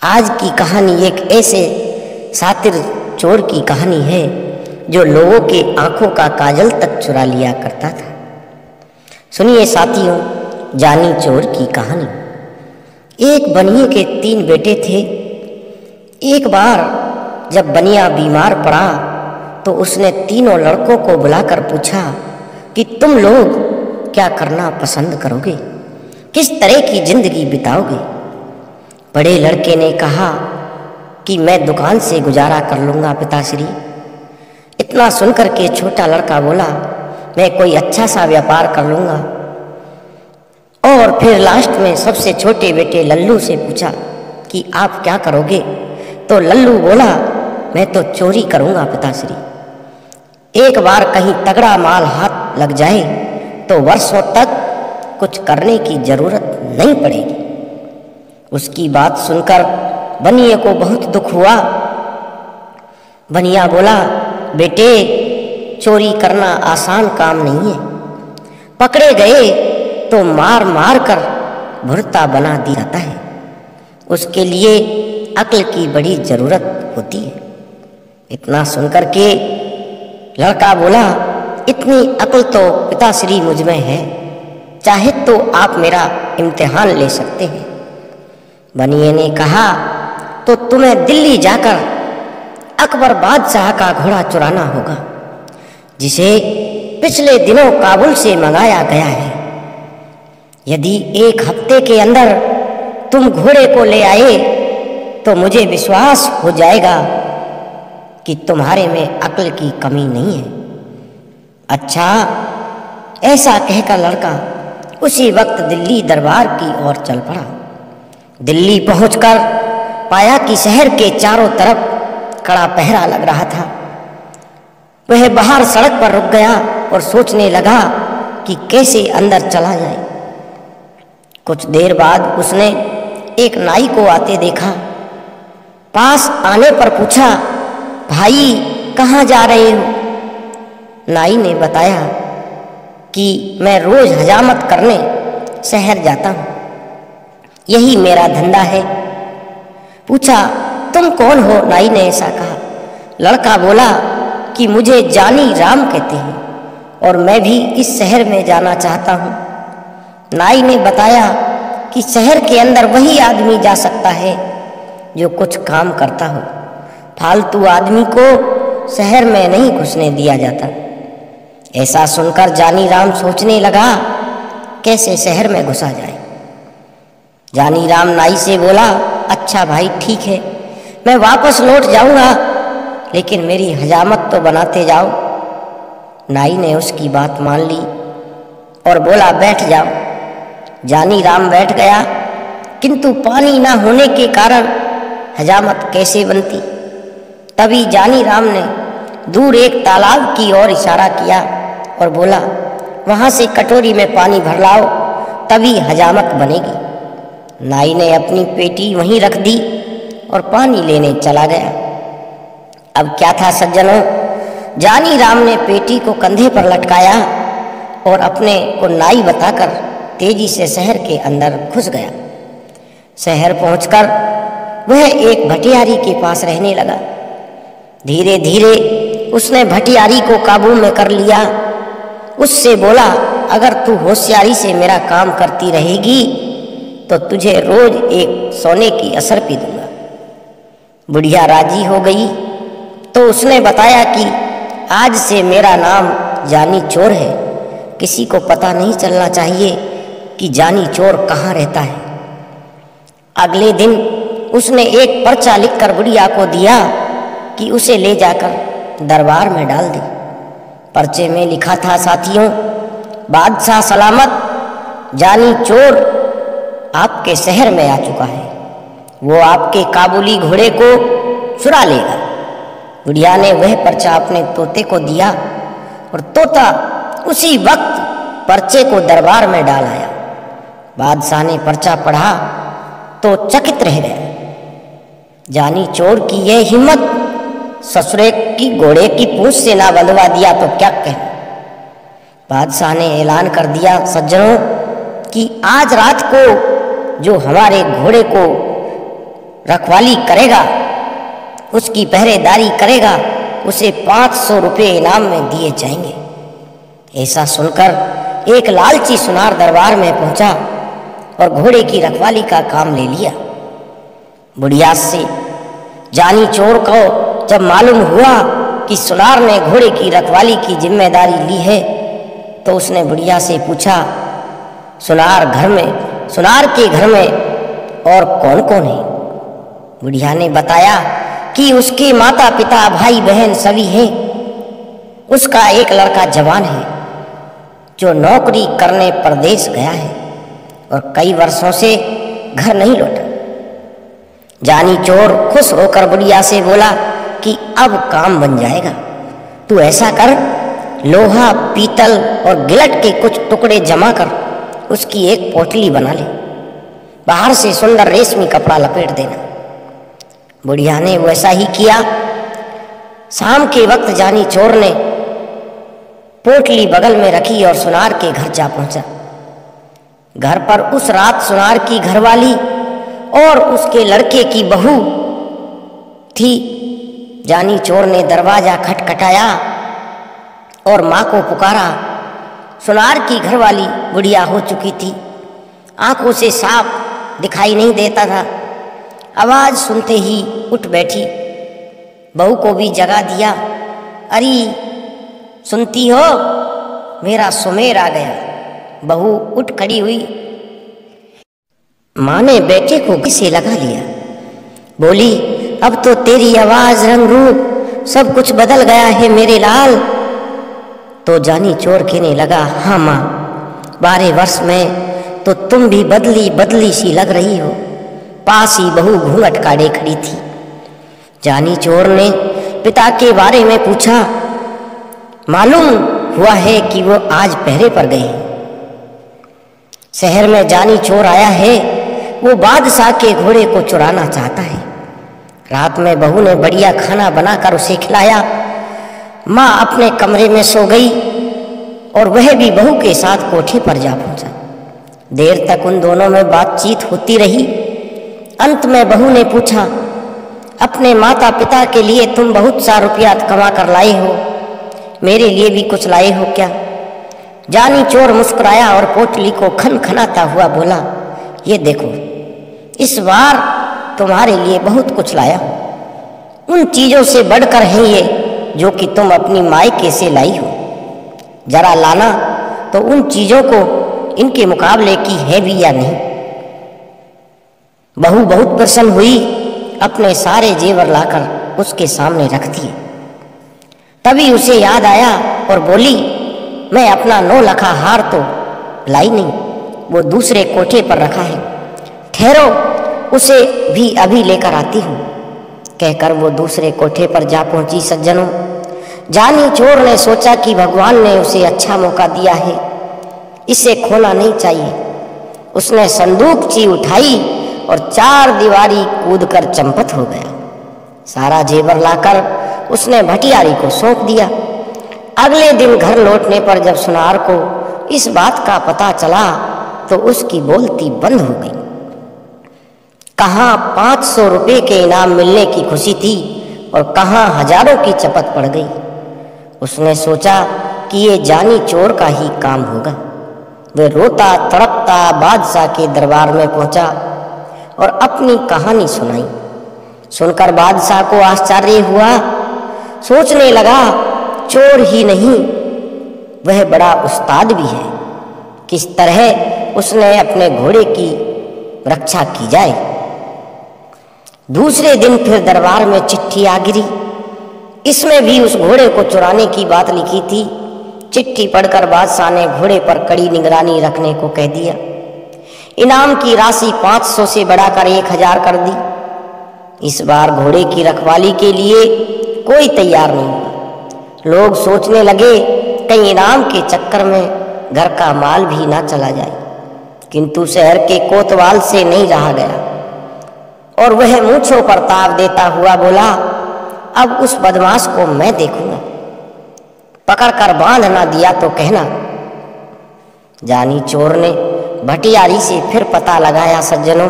आज की कहानी एक ऐसे शातिर चोर की कहानी है जो लोगों के आंखों का काजल तक चुरा लिया करता था। सुनिए साथियों, जानी चोर की कहानी। एक बनिए के 3 बेटे थे। एक बार जब बनिया बीमार पड़ा तो उसने तीनों लड़कों को बुलाकर पूछा कि तुम लोग क्या करना पसंद करोगे, किस तरह की जिंदगी बिताओगे। बड़े लड़के ने कहा कि मैं दुकान से गुजारा कर लूँगा पिताश्री। इतना सुनकर के छोटा लड़का बोला, मैं कोई अच्छा सा व्यापार कर लूँगा। और फिर लास्ट में सबसे छोटे बेटे लल्लू से पूछा कि आप क्या करोगे, तो लल्लू बोला, मैं तो चोरी करूँगा पिताश्री। एक बार कहीं तगड़ा माल हाथ लग जाए तो वर्षों तक कुछ करने की जरूरत नहीं पड़ेगी। उसकी बात सुनकर बनिए को बहुत दुख हुआ। बनिया बोला, बेटे चोरी करना आसान काम नहीं है, पकड़े गए तो मार मार कर भुर्ता बना दिया जाता है, उसके लिए अक्ल की बड़ी जरूरत होती है। इतना सुनकर के लड़का बोला, इतनी अक्ल तो पिताश्री मुझ में है, चाहे तो आप मेरा इम्तिहान ले सकते हैं। बनिए ने कहा, तो तुम्हें दिल्ली जाकर अकबर बादशाह का घोड़ा चुराना होगा, जिसे पिछले दिनों काबुल से मंगाया गया है। यदि 1 हफ्ते के अंदर तुम घोड़े को ले आए तो मुझे विश्वास हो जाएगा कि तुम्हारे में अक्ल की कमी नहीं है। अच्छा, ऐसा कहकर लड़का उसी वक्त दिल्ली दरबार की ओर चल पड़ा। दिल्ली पहुंचकर पाया कि शहर के चारों तरफ कड़ा पहरा लग रहा था। वह बाहर सड़क पर रुक गया और सोचने लगा कि कैसे अंदर चला जाए। कुछ देर बाद उसने एक नाई को आते देखा। पास आने पर पूछा, भाई कहाँ जा रहे हो? नाई ने बताया कि मैं रोज हजामत करने शहर जाता हूँ, यही मेरा धंधा है। पूछा, तुम कौन हो? नाई ने ऐसा कहा। लड़का बोला कि मुझे जानी राम कहते हैं और मैं भी इस शहर में जाना चाहता हूँ। नाई ने बताया कि शहर के अंदर वही आदमी जा सकता है जो कुछ काम करता हो, फालतू आदमी को शहर में नहीं घुसने दिया जाता। ऐसा सुनकर जानी राम सोचने लगा, कैसे शहर में घुसा जाए। जानी राम नाई से बोला, अच्छा भाई ठीक है, मैं वापस लौट जाऊंगा, लेकिन मेरी हजामत तो बनाते जाओ। नाई ने उसकी बात मान ली और बोला, बैठ जाओ। जानी राम बैठ गया, किंतु पानी ना होने के कारण हजामत कैसे बनती। तभी जानी राम ने दूर एक तालाब की ओर इशारा किया और बोला, वहाँ से कटोरी में पानी भर लाओ, तभी हजामत बनेगी। नाई ने अपनी पेटी वहीं रख दी और पानी लेने चला गया। अब क्या था सज्जनों, जानी राम ने पेटी को कंधे पर लटकाया और अपने को नाई बताकर तेजी से शहर के अंदर घुस गया। शहर पहुंचकर वह एक भटियारी के पास रहने लगा। धीरे धीरे उसने भटियारी को काबू में कर लिया। उससे बोला, अगर तू होशियारी से मेरा काम करती रहेगी तो तुझे रोज एक सोने की असरपी दूंगा। बुढ़िया राजी हो गई तो उसने बताया कि आज से मेरा नाम जानी चोर है, किसी को पता नहीं चलना चाहिए कि जानी चोर कहाँ रहता है। अगले दिन उसने एक पर्चा लिखकर बुढ़िया को दिया कि उसे ले जाकर दरबार में डाल दे। पर्चे में लिखा था, साथियों, बादशाह सलामत, जानी चोर आपके शहर में आ चुका है, वो आपके काबुली घोड़े को चुरा लेगा। बुढ़िया ने वह पर्चा अपने तोते को दिया और तोता उसी वक्त पर्चे को दरबार में डाल आया। बादशाह ने पर्चा पढ़ा तो चकित रह गया। जानी चोर की यह हिम्मत, ससुरे की घोड़े की पूंछ से ना बंधवा दिया तो क्या कहना। बादशाह ने ऐलान कर दिया, सज्जनों, कि आज रात को जो हमारे घोड़े को रखवाली करेगा, उसकी पहरेदारी करेगा, उसे 500 रुपये इनाम में दिए जाएंगे। ऐसा सुनकर एक लालची सुनार दरबार में पहुंचा और घोड़े की रखवाली का काम ले लिया। बुढ़िया से जानी चोर को जब मालूम हुआ कि सुनार ने घोड़े की रखवाली की जिम्मेदारी ली है, तो उसने बुढ़िया से पूछा, सुनार के घर में और कौन कौन है? बुढ़िया ने बताया कि उसके माता पिता भाई बहन सभी हैं। उसका एक लड़का जवान है जो नौकरी करने परदेश गया है और कई वर्षों से घर नहीं लौटा। जानी चोर खुश होकर बुढ़िया से बोला कि अब काम बन जाएगा। तू ऐसा कर, लोहा, पीतल और गिलट के कुछ टुकड़े जमा कर उसकी एक पोटली बना ले, बाहर से सुंदर रेशमी कपड़ा लपेट देना। बुढ़िया ने वैसा ही किया। शाम के वक्त जानी चोर ने पोटली बगल में रखी और सुनार के घर जा पहुंचा। घर पर उस रात सुनार की घरवाली और उसके लड़के की बहू थी। जानी चोर ने दरवाजा खटखटाया और माँ को पुकारा। सुनार की घरवाली बुढ़िया हो चुकी थी, आंखों से साफ दिखाई नहीं देता था। आवाज सुनते ही उठ बैठी, बहू को भी जगा दिया। अरे सुनती हो, मेरा सुमेर आ गया। बहू उठ खड़ी हुई। माँ ने बेटे को गले लगा लिया, बोली, अब तो तेरी आवाज, रंग, रूप सब कुछ बदल गया है मेरे लाल। तो जानी चोर कहने लगा, हाँ माँ, 12 वर्ष में तो तुम भी बदली बदली सी लग रही हो। पास ही बहू घूंघट काढ़े खड़ी थी। जानी चोर ने पिता के बारे में पूछा। मालूम हुआ है कि वो आज पहरे पर गए हैं। शहर में जानी चोर आया है, वो बादशाह के घोड़े को चुराना चाहता है। रात में बहू ने बढ़िया खाना बनाकर उसे खिलाया। माँ अपने कमरे में सो गई और वह भी बहू के साथ कोठे पर जा पहुंचा। देर तक उन दोनों में बातचीत होती रही। अंत में बहू ने पूछा, अपने माता पिता के लिए तुम बहुत सा रुपया कमा कर लाए हो, मेरे लिए भी कुछ लाए हो क्या? जानी चोर मुस्कुराया और पोटली को खनखनाता हुआ बोला, ये देखो, इस बार तुम्हारे लिए बहुत कुछ लाया हूं। उन चीजों से बढ़कर है ये जो कि तुम अपनी मायके से लाई हो। जरा लाना तो उन चीजों को इनके मुकाबले की है भी या नहीं। बहू बहुत प्रसन्न हुई, अपने सारे जेवर लाकर उसके सामने रख दिए। तभी उसे याद आया और बोली, मैं अपना 9 लखा हार तो लाई नहीं, वो दूसरे कोठे पर रखा है। ठहरो, उसे भी अभी लेकर आती हूँ। कहकर वो दूसरे कोठे पर जा पहुंची। सज्जनों, जानी चोर ने सोचा कि भगवान ने उसे अच्छा मौका दिया है, इसे खोना नहीं चाहिए। उसने संदूकची उठाई और 4 दीवारी कूदकर चंपत हो गया। सारा जेवर लाकर उसने भटियारी को सौंप दिया। अगले दिन घर लौटने पर जब सुनार को इस बात का पता चला तो उसकी बोलती बंद हो गई। कहाँ 500 रुपये के इनाम मिलने की खुशी थी और कहाँ हजारों की चपत पड़ गई। उसने सोचा कि ये जानी चोर का ही काम होगा। वह रोता तड़पता बादशाह के दरबार में पहुंचा और अपनी कहानी सुनाई। सुनकर बादशाह को आश्चर्य हुआ। सोचने लगा, चोर ही नहीं, वह बड़ा उस्ताद भी है। किस तरह उसने अपने घोड़े की रक्षा की जाए। दूसरे दिन फिर दरबार में चिट्ठी आ गिरी। इसमें भी उस घोड़े को चुराने की बात लिखी थी। चिट्ठी पढ़कर बादशाह ने घोड़े पर कड़ी निगरानी रखने को कह दिया। इनाम की राशि 500 से बढ़ाकर 1000 कर दी। इस बार घोड़े की रखवाली के लिए कोई तैयार नहीं हुआ। लोग सोचने लगे कहीं इनाम के चक्कर में घर का माल भी ना चला जाए। किंतु शहर के कोतवाल से नहीं रहा गया और वह मूंछों पर ताव देता हुआ बोला, अब उस बदमाश को मैं देखूंगा, पकड़कर बांध ना दिया तो कहना। जानी चोर ने भटियारी से फिर पता लगाया। सज्जनों,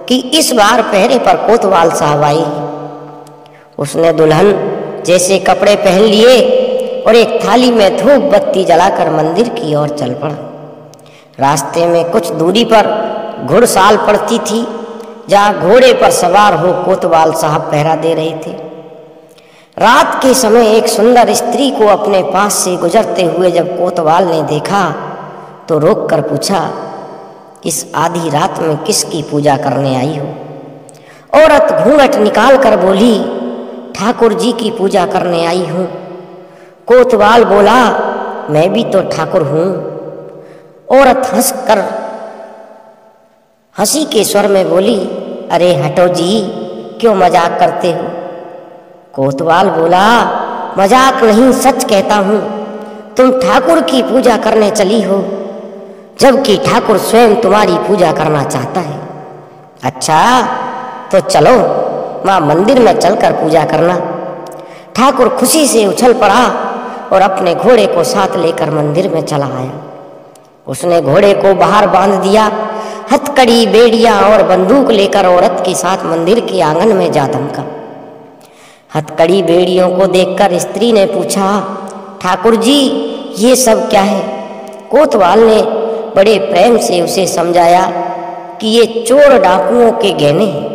कि इस बार पहरे पर कोतवाल साहब आए। उसने दुल्हन जैसे कपड़े पहन लिए और एक थाली में धूप बत्ती जलाकर मंदिर की ओर चल पड़ा। रास्ते में कुछ दूरी पर घुड़साल पड़ती थी, जहाँ घोड़े पर सवार हो कोतवाल साहब पहरा दे रहे थे। रात के समय एक सुंदर स्त्री को अपने पास से गुजरते हुए जब कोतवाल ने देखा तो रोक कर पूछा, इस आधी रात में किसकी पूजा करने आई हो? औरत घूंघट निकाल कर बोली, ठाकुर जी की पूजा करने आई हूँ। कोतवाल बोला, मैं भी तो ठाकुर हूँ। औरत हंसी के स्वर में बोली, अरे हटो जी, क्यों मजाक करते हो? कोतवाल बोला, मजाक नहीं, सच कहता हूँ, तुम ठाकुर की पूजा करने चली हो, जबकि ठाकुर स्वयं तुम्हारी पूजा करना चाहता है। अच्छा तो चलो, माँ मंदिर में चलकर पूजा करना। ठाकुर खुशी से उछल पड़ा और अपने घोड़े को साथ लेकर मंदिर में चला आया। उसने घोड़े को बाहर बांध दिया, हथकड़ी, बेड़ियां और बंदूक लेकर औरत के साथ मंदिर के आंगन में जा धमका। हथकड़ी बेड़ियों को देखकर स्त्री ने पूछा, ठाकुर जी ये सब क्या है? कोतवाल ने बड़े प्रेम से उसे समझाया कि ये चोर डाकुओं के गहने हैं,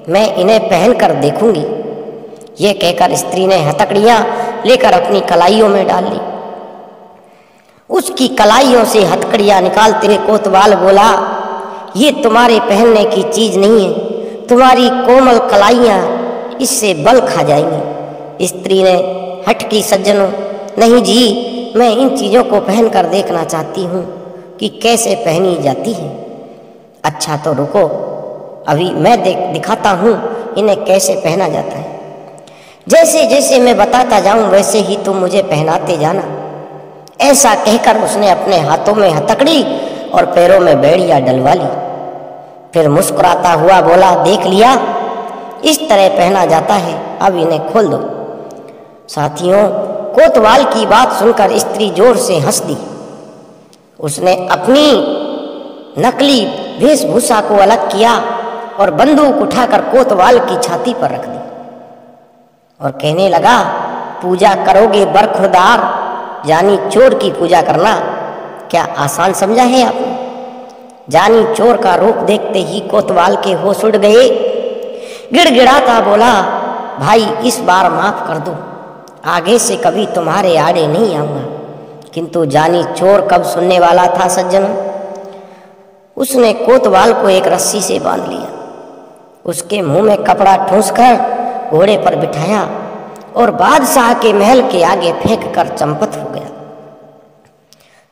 मैं इन्हें पहन कर देखूंगी। ये कहकर स्त्री ने हथकड़ियां लेकर अपनी कलाइयों में डाल ली। उसकी कलाइयों से हथकड़ियां निकालते हुए कोतवाल बोला, ये तुम्हारे पहनने की चीज नहीं है, तुम्हारी कोमल कलाइयां इससे बल खा जाएंगी। स्त्री ने हट की, सज्जनों, नहीं जी, मैं इन चीज़ों को पहन कर देखना चाहती हूँ कि कैसे पहनी जाती है। अच्छा तो रुको, अभी मैं दिखाता हूँ इन्हें कैसे पहना जाता है। जैसे जैसे मैं बताता जाऊँ वैसे ही तुम मुझे पहनाते जाना। ऐसा कहकर उसने अपने हाथों में हथकड़ी और पैरों में बेड़ियां डलवा ली। फिर मुस्कुराता हुआ बोला, देख लिया, इस तरह पहना जाता है, अब इन्हें खोल दो। साथियों, कोतवाल की बात सुनकर स्त्री जोर से हंस दी। उसने अपनी नकली वेशभूषा को अलग किया और बंदूक उठाकर कोतवाल की छाती पर रख दी और कहने लगा, पूजा करोगे बरखुरदार, जानी चोर की पूजा करना क्या आसान समझा है आपने? जानी चोर का रूप देखते ही कोतवाल के होश उड़ गए। गिड़गिड़ाता बोला, भाई इस बार माफ कर दो, आगे से कभी तुम्हारे आड़े नहीं आऊंगा। किंतु जानी चोर कब सुनने वाला था सज्जनों। उसने कोतवाल को एक रस्सी से बांध लिया, उसके मुंह में कपड़ा ठूंसकर घोड़े पर बिठाया और बादशाह के महल के आगे फेंक कर चंपत हो गया।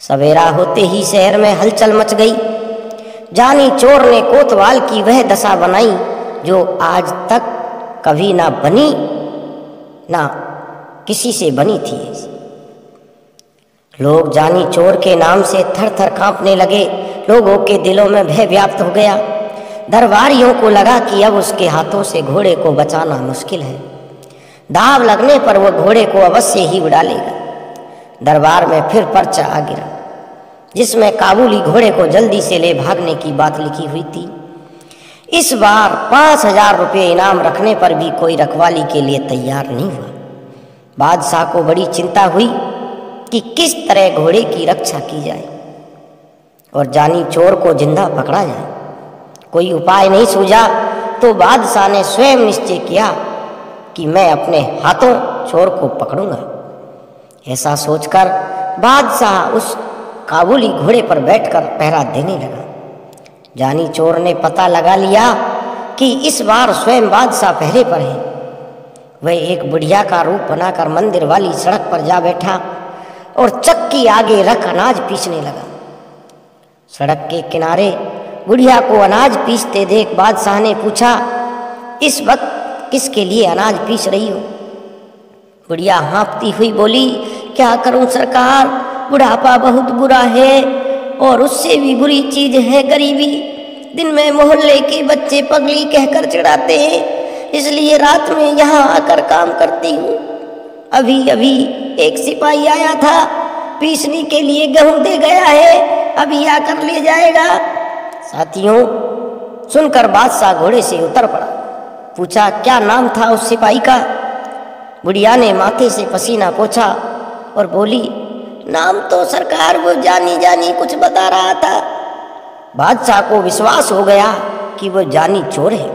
सवेरा होते ही शहर में हलचल मच गई। जानी चोर ने कोतवाल की वह दशा बनाई जो आज तक कभी ना बनी, ना किसी से बनी थी। लोग जानी चोर के नाम से थर थर कांपने लगे। लोगों के दिलों में भय व्याप्त हो गया। दरबारियों को लगा कि अब उसके हाथों से घोड़े को बचाना मुश्किल है। दाव लगने पर वह घोड़े को अवश्य ही उड़ा लेगा। दरबार में फिर पर्चा आ गिरा, जिसमें काबुली घोड़े को जल्दी से ले भागने की बात लिखी हुई थी। इस बार 5,000 रुपये इनाम रखने पर भी कोई रखवाली के लिए तैयार नहीं हुआ। बादशाह को बड़ी चिंता हुई कि किस तरह घोड़े की रक्षा की जाए और जानी चोर को जिंदा पकड़ा जाए। कोई उपाय नहीं सूझा तो बादशाह ने स्वयं निश्चय किया कि मैं अपने हाथों चोर को पकड़ूंगा। ऐसा सोचकर बादशाह उस काबुली घोड़े पर बैठकर पहरा देने लगा। जानी चोर ने पता लगा लिया कि इस बार स्वयं बादशाह पहरे पर है। वह एक बुढ़िया का रूप बनाकर मंदिर वाली सड़क पर जा बैठा और चक्की आगे रख अनाज पीसने लगा। सड़क के किनारे बुढ़िया को अनाज पीसते देख बादशाह ने पूछा, इस वक्त किसके लिए अनाज पीस रही हो? बुढ़िया हाँफती हुई बोली, क्या करूं सरकार, बुढ़ापा बहुत बुरा है और उससे भी बुरी चीज है गरीबी। दिन में मोहल्ले के बच्चे पगली कहकर चिढ़ाते हैं, इसलिए रात में यहाँ आकर काम करती हूँ। अभी अभी एक सिपाही आया था, पीसने के लिए गेहूं दे गया है, अभी आकर ले जाएगा। साथियों, सुनकर बादशाह घोड़े से उतर पड़ा। पूछा, क्या नाम था उस सिपाही का? बुढ़िया ने माथे से पसीना पोंछा और बोली, नाम तो सरकार वो जानी जानी कुछ बता रहा था। बादशाह को विश्वास हो गया कि वो जानी चोर है।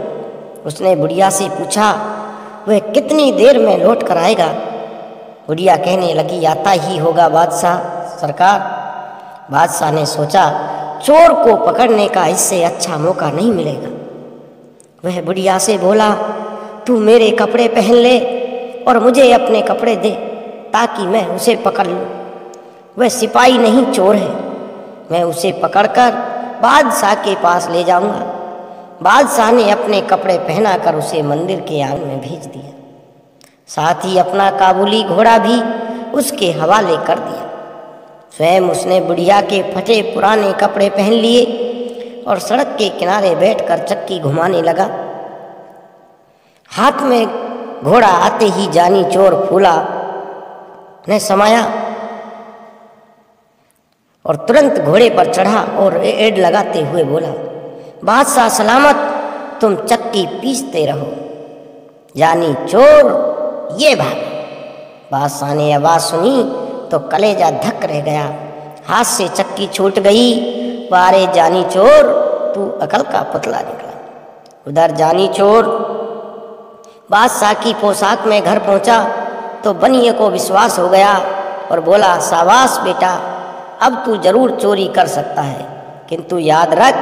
उसने बुढ़िया से पूछा, वह कितनी देर में लौट कर आएगा? बुढ़िया कहने लगी, आता ही होगा बादशाह सरकार। बादशाह ने सोचा, चोर को पकड़ने का इससे अच्छा मौका नहीं मिलेगा। वह बुढ़िया से बोला, तू मेरे कपड़े पहन ले और मुझे अपने कपड़े दे ताकि मैं उसे पकड़ लूँ। वह सिपाही नहीं, चोर है। मैं उसे पकड़कर बादशाह के पास ले जाऊंगा। बादशाह ने अपने कपड़े पहनाकर उसे मंदिर के आंगन में भेज दिया। साथ ही अपना काबुली घोड़ा भी उसके हवाले कर दिया। स्वयं उसने बुढ़िया के फटे पुराने कपड़े पहन लिए और सड़क के किनारे बैठकर चक्की घुमाने लगा। हाथ में घोड़ा आते ही जानी चोर फूला ने समाया और तुरंत घोड़े पर चढ़ा और एड़ लगाते हुए बोला, बादशाह सलामत, तुम चक्की पीसते रहो। जानी चोर ये भाग। बादशाह ने आवाज सुनी तो कलेजा धक रह गया। हाथ से चक्की छूट गई। वारे जानी चोर, तू अकल का पुतला निकला। उधर जानी चोर बादशाह की पोशाक में घर पहुंचा तो बनिए को विश्वास हो गया और बोला, शाबाश बेटा, अब तू जरूर चोरी कर सकता है, किंतु याद रख,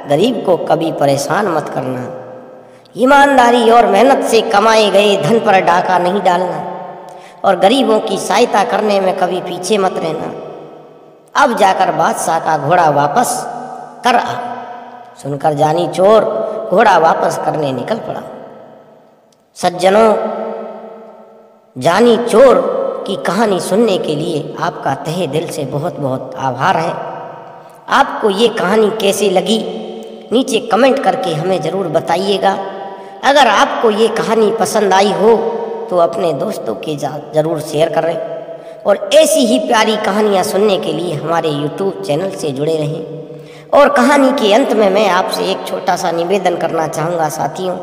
गरीब को कभी परेशान मत करना। ईमानदारी और मेहनत से कमाए गए धन पर डाका नहीं डालना और गरीबों की सहायता करने में कभी पीछे मत रहना। अब जाकर बादशाह का घोड़ा वापस कर आ। सुनकर जानी चोर घोड़ा वापस करने निकल पड़ा। सज्जनों, जानी चोर की कहानी सुनने के लिए आपका तहे दिल से बहुत बहुत आभार है। आपको ये कहानी कैसी लगी नीचे कमेंट करके हमें ज़रूर बताइएगा। अगर आपको ये कहानी पसंद आई हो तो अपने दोस्तों के साथ ज़रूर शेयर करें और ऐसी ही प्यारी कहानियाँ सुनने के लिए हमारे YouTube चैनल से जुड़े रहें। और कहानी के अंत में मैं आपसे एक छोटा सा निवेदन करना चाहूँगा साथियों,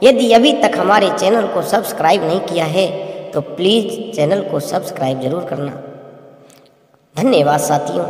यदि अभी तक हमारे चैनल को सब्सक्राइब नहीं किया है तो प्लीज़ चैनल को सब्सक्राइब ज़रूर करना। धन्यवाद साथियों।